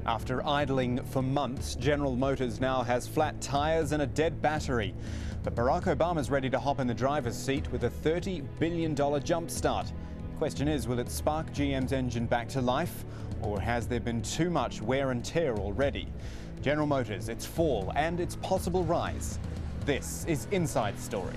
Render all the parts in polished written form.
After idling for months, General Motors now has flat tyres and a dead battery. But Barack Obama's ready to hop in the driver's seat with a $30 billion jumpstart. The question is, will it spark GM's engine back to life, or has there been too much wear and tear already? General Motors, its fall and its possible rise. This is Inside Story.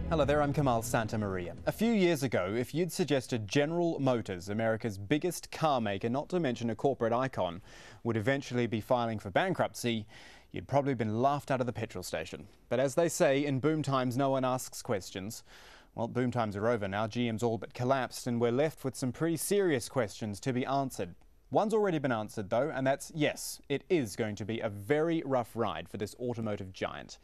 Hello there, I'm Kamal Santamaria. A few years ago, if you'd suggested General Motors, America's biggest car maker, not to mention a corporate icon, would eventually be filing for bankruptcy, you'd probably been laughed out of the petrol station. But as they say, in boom times no one asks questions. Well, boom times are over now. GM's all but collapsed, and we're left with some pretty serious questions to be answered. One's already been answered, though, and that's yes, it is going to be a very rough ride for this automotive giant.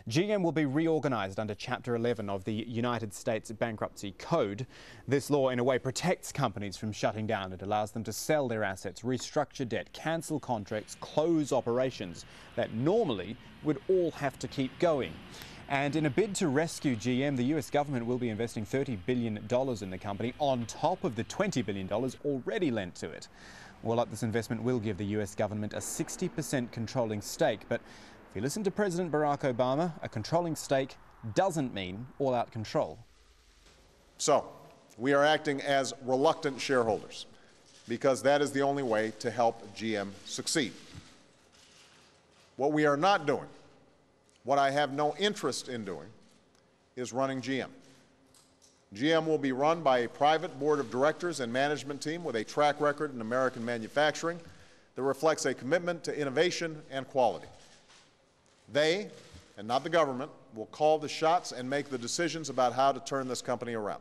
GM will be reorganized under Chapter 11 of the United States Bankruptcy Code. This law, in a way, protects companies from shutting down. It allows them to sell their assets, restructure debt, cancel contracts, close operations that normally would all have to keep going. And in a bid to rescue GM, the US government will be investing $30 billion in the company on top of the $20 billion already lent to it. Well, this investment will give the US government a 60% controlling stake. But if you listen to President Barack Obama, a controlling stake doesn't mean all-out control. So, we are acting as reluctant shareholders because that is the only way to help GM succeed. What we are not doing, what I have no interest in doing, is running GM. GM will be run by a private board of directors and management team with a track record in American manufacturing that reflects a commitment to innovation and quality. They, and not the government, will call the shots and make the decisions about how to turn this company around.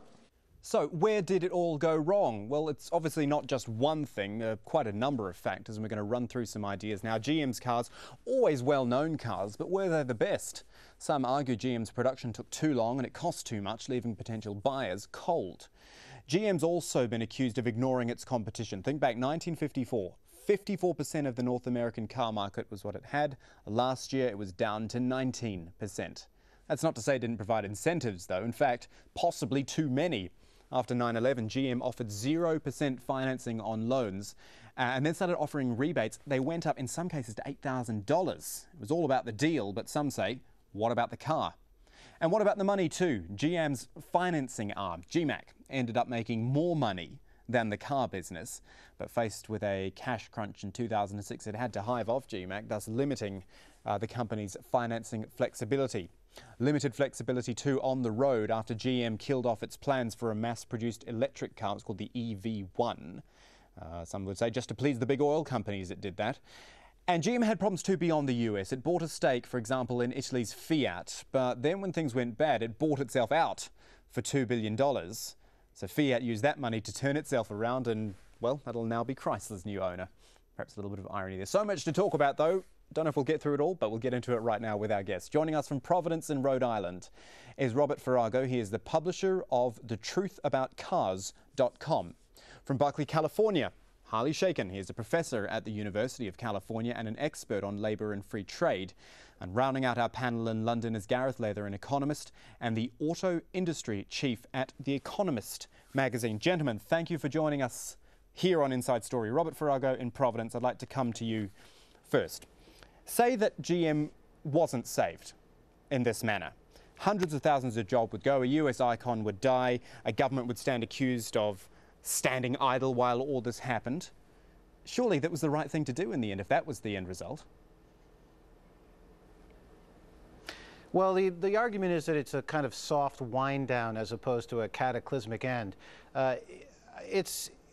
So where did it all go wrong? Well, it's obviously not just one thing, quite a number of factors, and we're going to run through some ideas now. GM's cars, always well-known cars, but were they the best? Some argue GM's production took too long and it cost too much, leaving potential buyers cold. GM's also been accused of ignoring its competition. Think back 1954. 54% of the North American car market was what it had. Last year, it was down to 19%. That's not to say it didn't provide incentives, though. In fact, possibly too many. After 9/11, GM offered 0% financing on loans and then started offering rebates. They went up in some cases to $8,000. It was all about the deal, but some say, what about the car? And what about the money too? GM's financing arm, GMAC, ended up making more money than the car business, but faced with a cash crunch in 2006, it had to hive off GMAC, thus limiting the company's financing flexibility. Limited flexibility too on the road after GM killed off its plans for a mass-produced electric car. It's called the EV1. Some would say just to please the big oil companies it did that. And GM had problems too beyond the US. It bought a stake, for example, in Italy's Fiat, but then when things went bad, it bought itself out for $2 billion. So Fiat used that money to turn itself around and, well, that'll now be Chrysler's new owner. Perhaps a little bit of irony there. So much to talk about, though. Don't know if we'll get through it all, but we'll get into it right now with our guest. Joining us from Providence in Rhode Island is Robert Farago. He is the publisher of thetruthaboutcars.com. From Berkeley, California, Harley Shaken. He is a professor at the University of California and an expert on labour and free trade. And rounding out our panel in London is Gareth Leather, an economist and the auto industry chief at The Economist magazine. Gentlemen, thank you for joining us here on Inside Story. Robert Farago in Providence, I'd like to come to you first. Say that GM wasn't saved in this manner. Hundreds of thousands of jobs would go, a US icon would die, a government would stand accused of standing idle while all this happened. Surely that was the right thing to do in the end, if that was the end result. Well, the argument is that it's a kind of soft wind down as opposed to a cataclysmic end.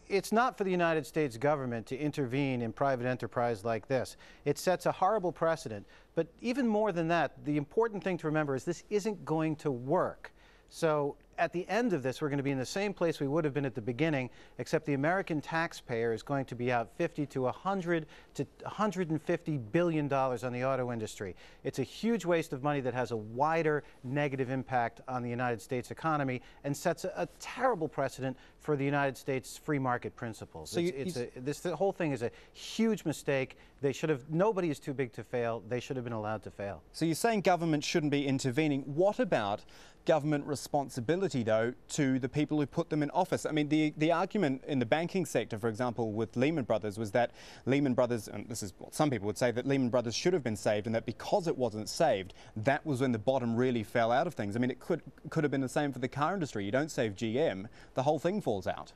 It's not for the United States government to intervene in private enterprise like this. It sets a horrible precedent. But even more than that, the important thing to remember is this isn't going to work. So at the end of this, we're going to be in the same place we would have been at the beginning, except the American taxpayer is going to be out 50 to 100 to 150 billion dollars on the auto industry. It's a huge waste of money that has a wider negative impact on the United States economy and sets a terrible precedent for the United States free market principles. So the whole thing is a huge mistake. They should have. Nobody is too big to fail. They should have been allowed to fail. So you're saying government shouldn't be intervening. What about government responsibility, though, to the people who put them in office? I mean, the argument in the banking sector, for example, with Lehman Brothers was that Lehman Brothers, and this is what some people would say, that Lehman Brothers should have been saved, and that because it wasn't saved, that was when the bottom really fell out of things. I mean, it could have been the same for the car industry. You don't save GM, the whole thing falls out.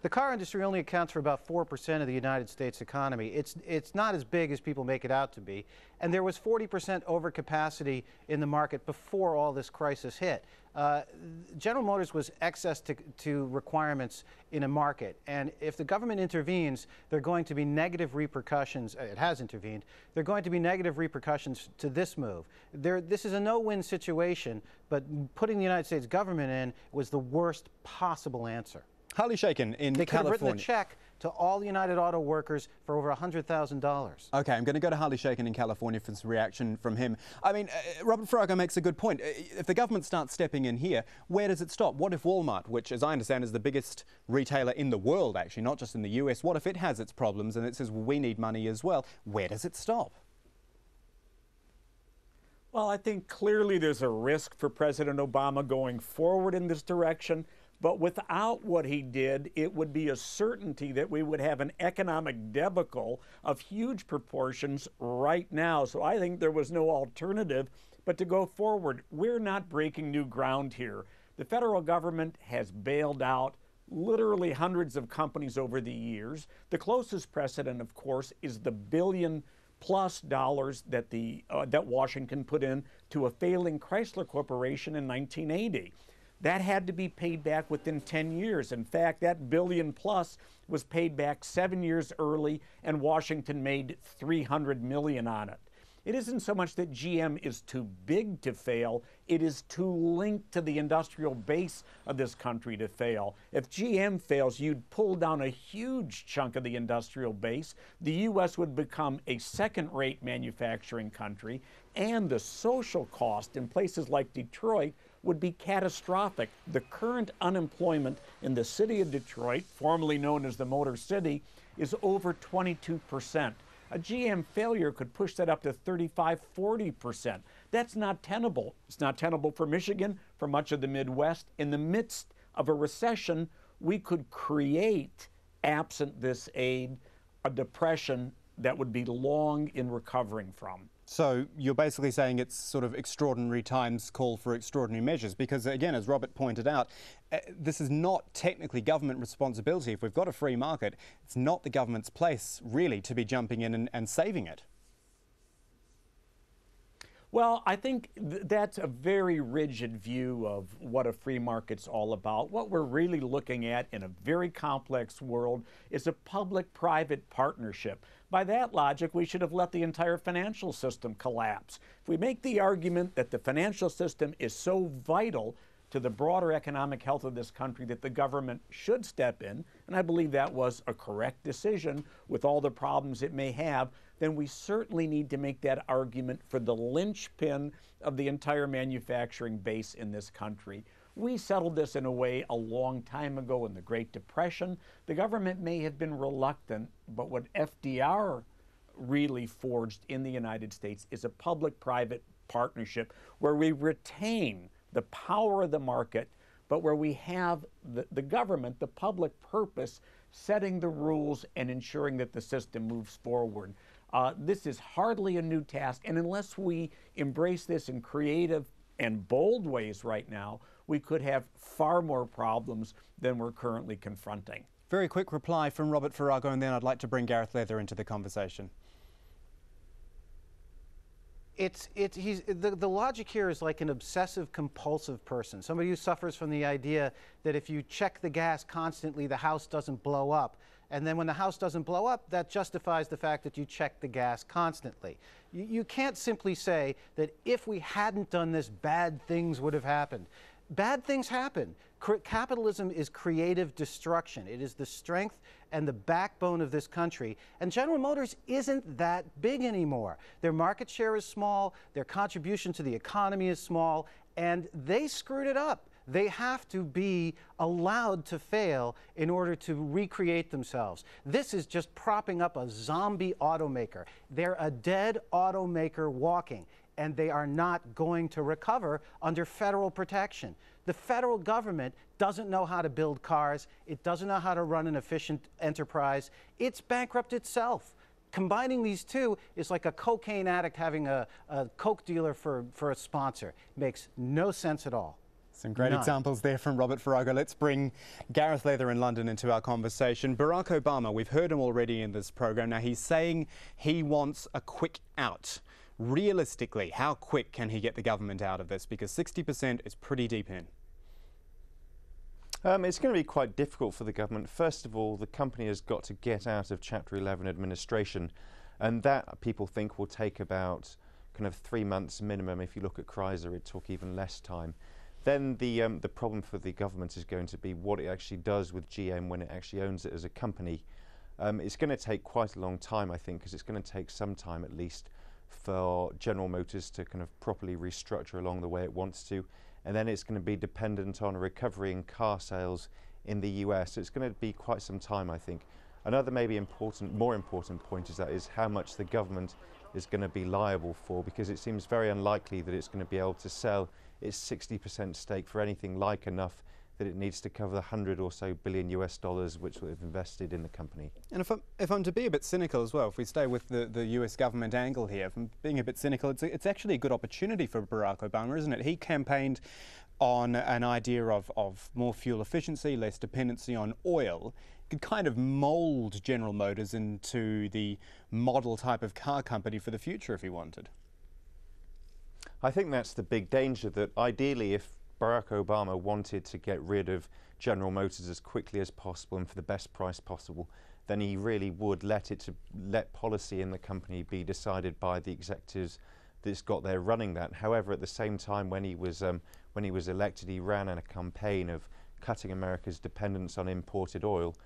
The car industry only accounts for about 4% of the United States economy. It's not as big as people make it out to be. And there was 40% overcapacity in the market before all this crisis hit. General Motors was excess to requirements in a market. And if the government intervenes, there are going to be negative repercussions. It has intervened. There are going to be negative repercussions to this move. This is a no-win situation, but putting the United States government in was the worst possible answer. Harley Shaken in California. They could have written a check to all the United Auto Workers for over $100,000. Okay, I'm going to go to Harley Shaken in California for some reaction from him. I mean, Robert Farrago makes a good point. If the government starts stepping in here, where does it stop? What if Walmart, which, as I understand, is the biggest retailer in the world, actually, not just in the US, what if it has its problems and it says, well, we need money as well? Where does it stop? Well, I think clearly there's a risk for President Obama going forward in this direction. But without what he did, it would be a certainty that we would have an economic debacle of huge proportions right now. So I think there was no alternative but to go forward. We're not breaking new ground here. The federal government has bailed out literally hundreds of companies over the years. The closest precedent, of course, is the billion-plus dollars that that Washington put in to a failing Chrysler Corporation in 1980. That had to be paid back within 10 years. In fact, that billion plus was paid back 7 years early, and Washington made $300 million on it. It isn't so much that GM is too big to fail, it is too linked to the industrial base of this country to fail. If GM fails, you'd pull down a huge chunk of the industrial base. The U.S. would become a second-rate manufacturing country, and the social cost in places like Detroit would be catastrophic. The current unemployment in the city of Detroit, formerly known as the Motor City, is over 22%. A GM failure could push that up to 35, 40%. That's not tenable. It's not tenable for Michigan, for much of the Midwest. In the midst of a recession, we could create, absent this aid, a depression that would be long in recovering from. So you're basically saying it's sort of extraordinary times call for extraordinary measures because, again, as Robert pointed out, this is not technically government responsibility. If we've got a free market, it's not the government's place, really, to be jumping in and saving it. Well, I think that's a very rigid view of what a free market's all about. What we're really looking at in a very complex world is a public-private partnership. By that logic, we should have let the entire financial system collapse. If we make the argument that the financial system is so vital to the broader economic health of this country that the government should step in, and I believe that was a correct decision with all the problems it may have, then we certainly need to make that argument for the linchpin of the entire manufacturing base in this country. We settled this in a way a long time ago in the Great Depression. The government may have been reluctant, but what FDR really forged in the United States is a public-private partnership where we retain the power of the market, but where we have the government, the public purpose, setting the rules and ensuring that the system moves forward. This is hardly a new task, and unless we embrace this in creative and bold ways right now, we could have far more problems than we're currently confronting. Very quick reply from Robert Farrago, and then I'd like to bring Gareth Leather into the conversation. The logic here is like an obsessive compulsive person, somebody who suffers from the idea that if you check the gas constantly, the house doesn't blow up. And then when the house doesn't blow up, that justifies the fact that you check the gas constantly. You can't simply say that if we hadn't done this, bad things would have happened. Bad things happen. Capitalism is creative destruction. It is the strength and the backbone of this country. And General Motors isn't that big anymore. Their market share is small, their contribution to the economy is small, and they screwed it up. They have to be allowed to fail in order to recreate themselves. This is just propping up a zombie automaker. They're a dead automaker walking, and they are not going to recover under federal protection. The federal government doesn't know how to build cars. It doesn't know how to run an efficient enterprise. It's bankrupt itself. Combining these two is like a cocaine addict having a coke dealer for a sponsor. It makes no sense at all. Some great examples there from Robert Farago. Let's bring Gareth Leather in London into our conversation. Barack Obama, we've heard him already in this program. Now he's saying he wants a quick out. Realistically, how quick can he get the government out of this? Because 60% is pretty deep in. It's going to be quite difficult for the government. First of all, the company has got to get out of Chapter 11 administration, and that people think will take about kind of 3 months minimum. If you look at Chrysler, it took even less time. Then the problem for the government is going to be what it actually does with GM when it actually owns it as a company. It's going to take quite a long time, I think, because it's going to take some time at least for General Motors to kind of properly restructure along the way it wants to. And then it's going to be dependent on a recovery in car sales in the US. So it's going to be quite some time, I think. Another maybe more important point is how much the government is going to be liable for, because it seems very unlikely that it's going to be able to sell its 60% stake for anything like enough that it needs to cover the $100 or so billion US which they've invested in the company. And if I'm to be a bit cynical as well, if we stay with the US government angle here, if I'm being a bit cynical, it's actually a good opportunity for Barack Obama, isn't it? He campaigned on an idea of more fuel efficiency, less dependency on oil. Could kind of mould General Motors into the model type of car company for the future if he wanted. I think that's the big danger, that ideally if Barack Obama wanted to get rid of General Motors as quickly as possible and for the best price possible, then he really would let policy in the company be decided by the executives that's got there running that. However, at the same time, when he was elected, he ran a campaign of cutting America's dependence on imported oil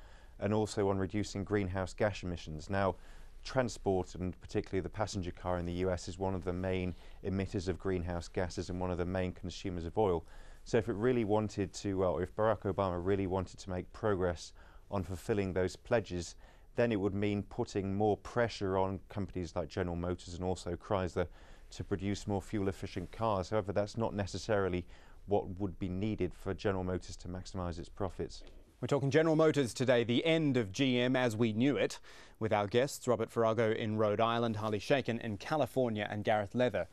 and also on reducing greenhouse gas emissions. Now, transport, and particularly the passenger car in the US, is one of the main emitters of greenhouse gases and one of the main consumers of oil. So if it really wanted to, if Barack Obama really wanted to make progress on fulfilling those pledges, then it would mean putting more pressure on companies like General Motors and also Chrysler to produce more fuel-efficient cars. However, that's not necessarily what would be needed for General Motors to maximize its profits. We're talking General Motors today, the end of GM as we knew it, with our guests Robert Farago in Rhode Island, Harley Shaken in California, and Gareth Leather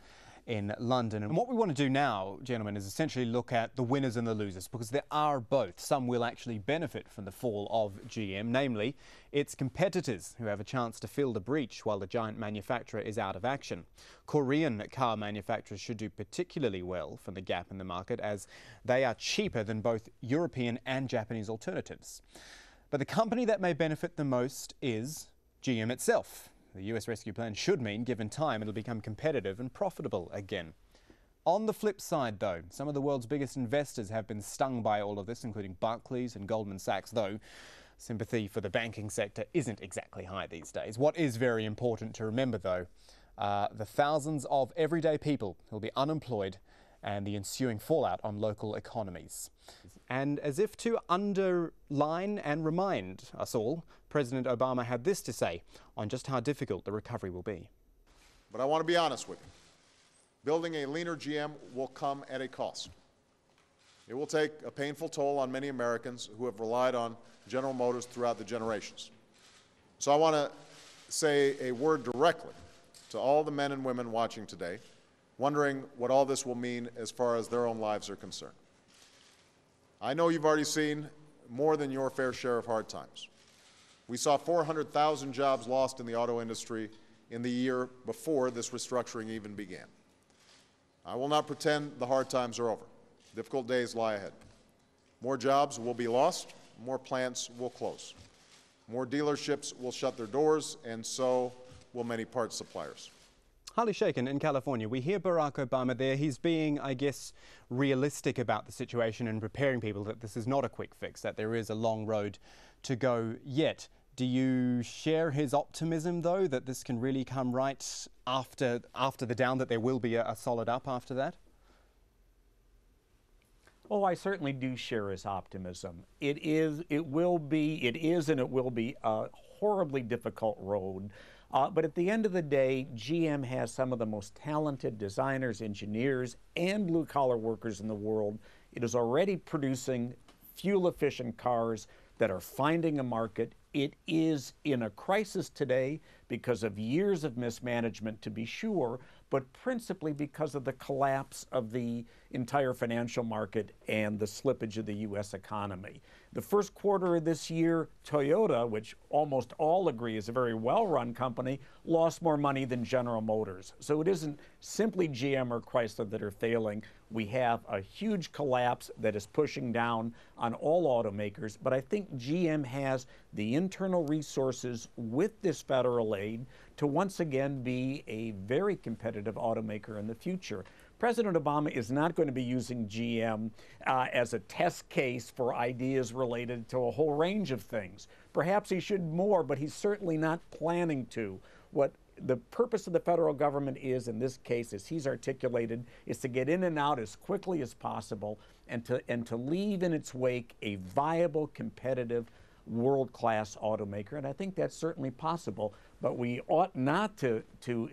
in London. And what we want to do now, gentlemen, is essentially look at the winners and the losers, because there are both. Some will actually benefit from the fall of GM, namely its competitors, who have a chance to fill the breach while the giant manufacturer is out of action. Korean car manufacturers should do particularly well from the gap in the market, as they are cheaper than both European and Japanese alternatives. But the company that may benefit the most is GM itself. The US rescue plan should mean, given time, it'll become competitive and profitable again. On the flip side, though, some of the world's biggest investors have been stung by all of this, including Barclays and Goldman Sachs, though sympathy for the banking sector isn't exactly high these days. What is very important to remember, though, the thousands of everyday people who'll be unemployed and the ensuing fallout on local economies. And as if to underline and remind us all, President Obama had this to say on just how difficult the recovery will be. But I want to be honest with you. Building a leaner GM will come at a cost. It will take a painful toll on many Americans who have relied on General Motors throughout the generations. So I want to say a word directly to all the men and women watching today, wondering what all this will mean as far as their own lives are concerned. I know you've already seen more than your fair share of hard times. We saw 400,000 jobs lost in the auto industry in the year before this restructuring even began. I will not pretend the hard times are over. Difficult days lie ahead. More jobs will be lost, more plants will close. more dealerships will shut their doors, and so will many parts suppliers. Harley Shaken in California, we hear Barack Obama there. He's being, I guess, realistic about the situation and preparing people that this is not a quick fix, that there is a long road to go yet. Do you share his optimism, though, that this can really come right after the down, that there will be a solid up after that? Oh, I certainly do share his optimism. It is, and it will be a horribly difficult road. But at the end of the day, GM has some of the most talented designers, engineers, and blue-collar workers in the world. It is already producing fuel-efficient cars that are finding a market. It is in a crisis today because of years of mismanagement, to be sure, but principally because of the collapse of the entire financial market and the slippage of the U.S. economy. The first quarter of this year, Toyota, which almost all agree is a very well-run company, lost more money than General Motors. So it isn't simply GM or Chrysler that are failing. We have a huge collapse that is pushing down on all automakers, but I think GM has the internal resources with this federal aid to once again be a very competitive automaker in the future. President Obama is not going to be using GM as a test case for ideas related to a whole range of things. Perhaps he should more, but he's certainly not planning to. What the purpose of the federal government is, in this case, as he's articulated, is to get in and out as quickly as possible and to leave in its wake a viable, competitive, world-class automaker. And I think that's certainly possible, but we ought not to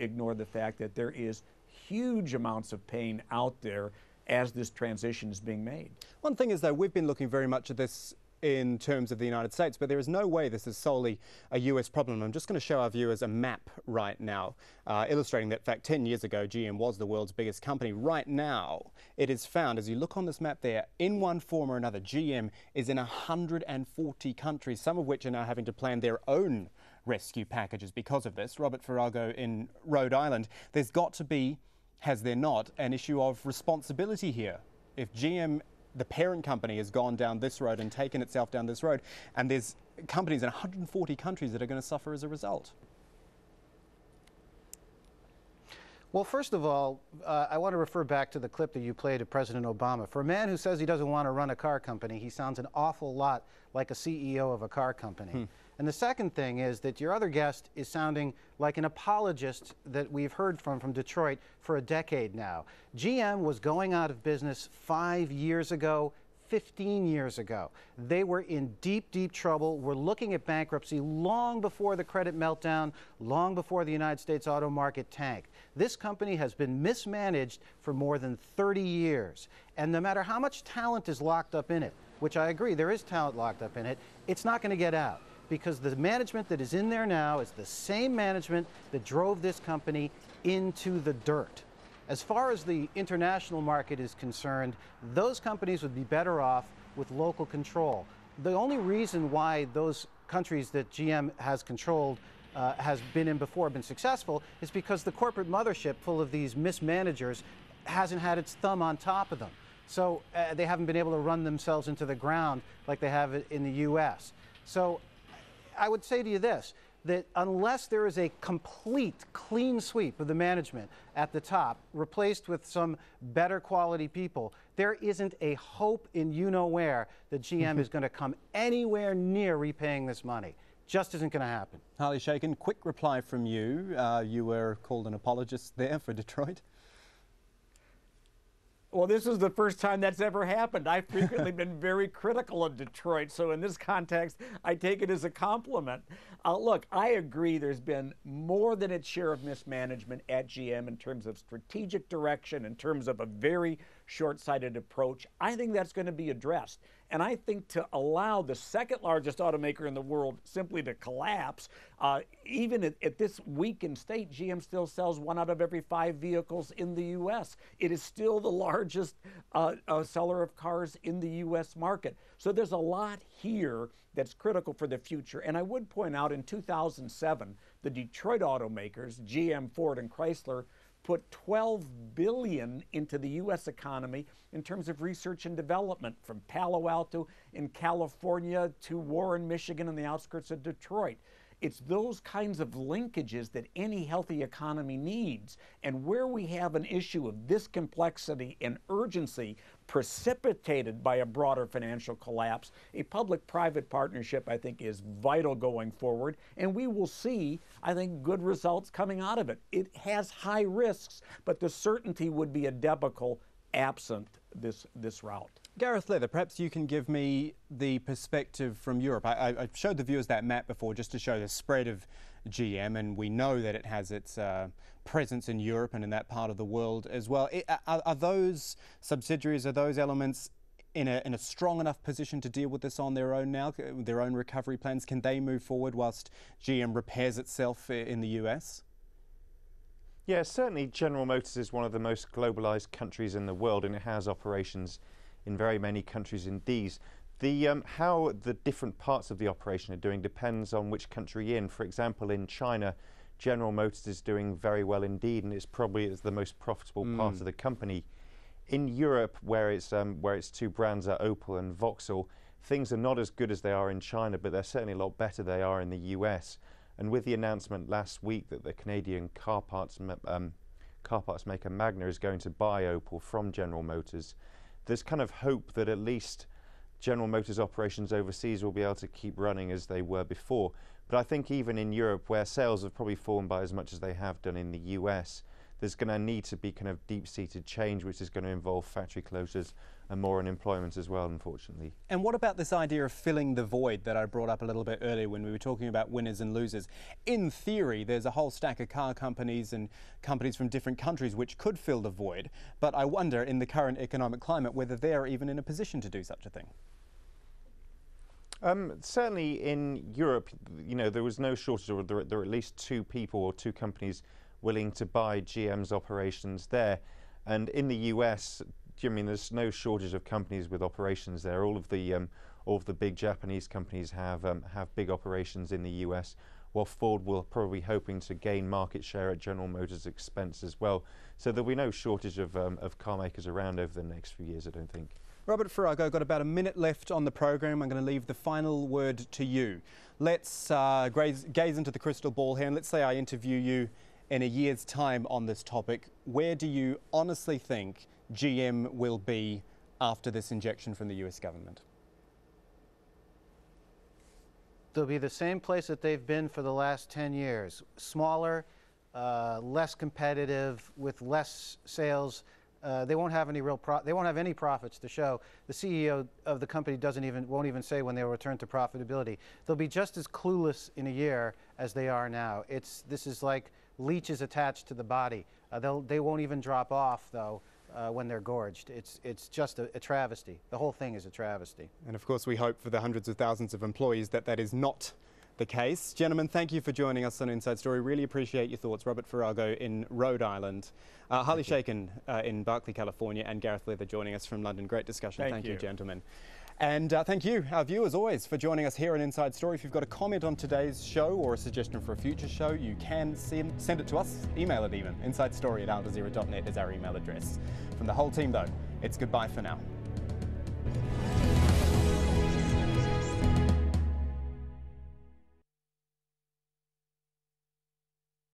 ignore the fact that there is huge amounts of pain out there as this transition is being made. One thing is, though, we've been looking very much at this in terms of the United States, but there is no way this is solely a US problem. I'm just going to show our viewers a map right now, illustrating that fact. 10 years ago, GM was the world's biggest company. Right now, it is found, as you look on this map there, in one form or another, GM is in 140 countries, some of which are now having to plan their own rescue packages because of this. Robert Farrago in Rhode Island, there's got to be, has there not, an issue of responsibility here. If GM, the parent company, has gone down this road and taken itself down this road, and there's companies in 140 countries that are going to suffer as a result. Well, first of all, I want to refer back to the clip that you played of President Obama. For a man who says he doesn't want to run a car company, he sounds an awful lot like a CEO of a car company. And the second thing is that your other guest is sounding like an apologist that we've heard from Detroit for a decade now. GM was going out of business 5 years ago, 15 years ago. They were in deep, deep trouble. We're looking at bankruptcy long before the credit meltdown, long before the United States auto market tanked. This company has been mismanaged for more than 30 years. And no matter how much talent is locked up in it, which I agree, there is talent locked up in it, it's not going to get out, because the management that is in there now is the same management that drove this company into the dirt. As far as the international market is concerned, those companies would be better off with local control. The only reason why those countries that GM has controlled has been in before, been successful, is because the corporate mothership full of these mismanagers hasn't had its thumb on top of them. So they haven't been able to run themselves into the ground like they have in the U.S. So I would say to you this, that unless there is a complete clean sweep of the management at the top, replaced with some better quality people, there isn't a hope in you-know-where that GM is going to come anywhere near repaying this money. Just isn't going to happen. Harley Shaken, quick reply from you. You were called an apologist there for Detroit. Well, this is the first time that's ever happened. I've frequently been very critical of Detroit, so in this context, I take it as a compliment. Look, I agree there's been more than its share of mismanagement at GM in terms of strategic direction, in terms of a very short-sighted approach. I think that's going to be addressed. And I think to allow the second largest automaker in the world simply to collapse, even at this weakened state, GM still sells 1 out of every 5 vehicles in the U.S. It is still the largest seller of cars in the U.S. market. So there's a lot here that's critical for the future. And I would point out in 2007, the Detroit automakers, GM, Ford, and Chrysler, put $12 billion into the U.S. economy in terms of research and development, from Palo Alto in California to Warren, Michigan, and the outskirts of Detroit. It's those kinds of linkages that any healthy economy needs. And where we have an issue of this complexity and urgency precipitated by a broader financial collapse, a public-private partnership, I think, is vital going forward. And we will see, I think, good results coming out of it. It has high risks, but the certainty would be a debacle absent this route. Gareth Leather, perhaps you can give me the perspective from Europe. I showed the viewers that map before just to show the spread of GM, and we know that it has its presence in Europe and in that part of the world as well. Are those subsidiaries, are those elements in a strong enough position to deal with this on their own now, their own recovery plans? Can they move forward whilst GM repairs itself in the US? Yeah, certainly General Motors is one of the most globalized countries in the world, and it has operations in very many countries indeed. How the different parts of the operation are doing depends on which country you're in. For example, in China, General Motors is doing very well indeed, and it's probably the most profitable part of the company. In Europe, where its two brands are Opel and Vauxhall, things are not as good as they are in China, but they're certainly a lot better they are in the US. And with the announcement last week that the Canadian car parts maker Magna is going to buy Opel from General Motors, there's kind of hope that at least General Motors operations overseas will be able to keep running as they were before. But I think even in Europe, where sales have probably fallen by as much as they have done in the US, there's going to need to be kind of deep-seated change, which is going to involve factory closures and more unemployment as well, unfortunately. And what about this idea of filling the void that I brought up a little bit earlier when we were talking about winners and losers? In theory, there's a whole stack of car companies and companies from different countries which could fill the void, but I wonder, in the current economic climate, whether they're even in a position to do such a thing. Certainly in Europe, there was no shortage, or there are at least two people or two companies willing to buy GM's operations there. And in the US, there's no shortage of companies with operations there. All of the big Japanese companies have big operations in the US, while Ford will probably hoping to gain market share at General Motors' expense as well. So there'll be no shortage of car makers around over the next few years, I don't think. Robert Farrago, got about a minute left on the program. I'm going to leave the final word to you. Let's gaze into the crystal ball here, and let's say I interview you in a year's time on this topic. Where do you honestly think GM will be after this injection from the US government? They'll be the same place that they've been for the last 10 years. Smaller, less competitive, with less sales. They won't have any they won't have any profits to show. The CEO of the company won't even say when they will return to profitability. They'll be just as clueless in a year as they are now. This is like leeches attached to the body. They won't even drop off though when they're gorged. It's just a travesty. The whole thing is a travesty. And of course we hope for the hundreds of thousands of employees that is not the case. Gentlemen, thank you for joining us on Inside Story. Really appreciate your thoughts. Robert Farrago in Rhode Island, Harley Shaken in Berkeley, California, and Gareth Leather joining us from London. Great discussion. Thank you, gentlemen. And thank you, our viewers, always, for joining us here on Inside Story. If you've got a comment on today's show or a suggestion for a future show, you can send it to us, email it even. InsideStory@aljazeera.net is our email address. From the whole team, though, it's goodbye for now.